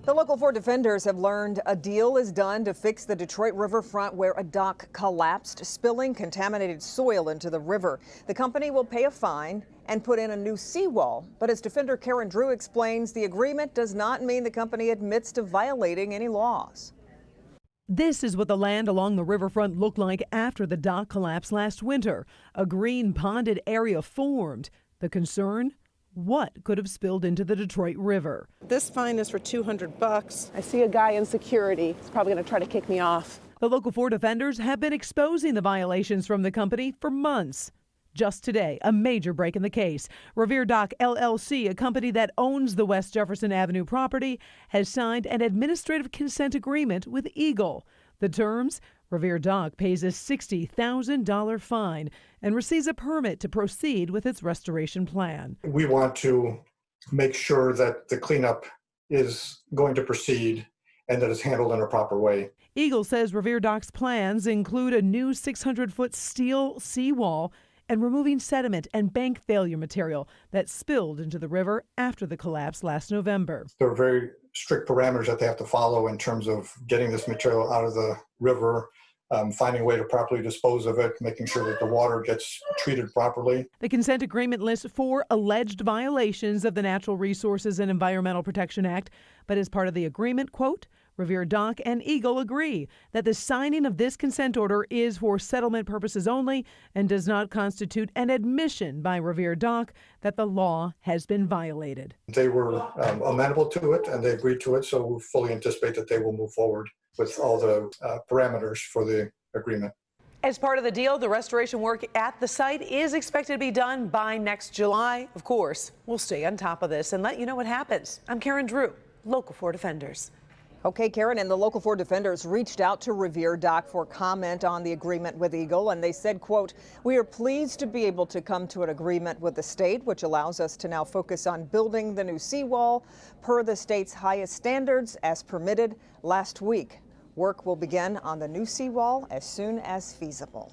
The local 4 defenders have learned a deal is done to fix the Detroit Riverfront where a dock collapsed, spilling contaminated soil into the river. The company will pay a fine and put in a new seawall. But as defender Karen Drew explains, the agreement does not mean the company admits to violating any laws. This is what the land along the riverfront looked like after the dock collapsed last winter. A green ponded area formed. The concern? What could have spilled into the Detroit River? This fine is for $200. I see a guy in security. He's probably going to try to kick me off. The local 4 defenders have been exposing the violations from the company for months. Just today, a major break in the case. Revere Dock LLC, a company that owns the West Jefferson Avenue property, has signed an administrative consent agreement with Eagle. The terms? Revere Dock pays a $60,000 fine and receives a permit to proceed with its restoration plan. We want to make sure that the cleanup is going to proceed and that it's handled in a proper way. Eagle says Revere Dock's plans include a new 600-foot steel seawall and removing sediment and bank failure material that spilled into the river after the collapse last November. There are very strict parameters that they have to follow in terms of getting this material out of the river, finding a way to properly dispose of it, making sure that the water gets treated properly. The consent agreement lists 4 alleged violations of the Natural Resources and Environmental Protection Act, but as part of the agreement, quote, Revere Dock and Eagle agree that the signing of this consent order is for settlement purposes only and does not constitute an admission by Revere Dock that the law has been violated. They were amenable to it and they agreed to it, so we fully anticipate that they will move forward with all the parameters for the agreement. As part of the deal, the restoration work at the site is expected to be done by next July. Of course, we'll stay on top of this and let you know what happens. I'm Karen Drew, Local 4 Defenders. Okay, Karen, and the local 4 defenders reached out to Revere Dock for comment on the agreement with Eagle, and they said, quote, we are pleased to be able to come to an agreement with the state, which allows us to now focus on building the new seawall per the state's highest standards as permitted last week. Work will begin on the new seawall as soon as feasible.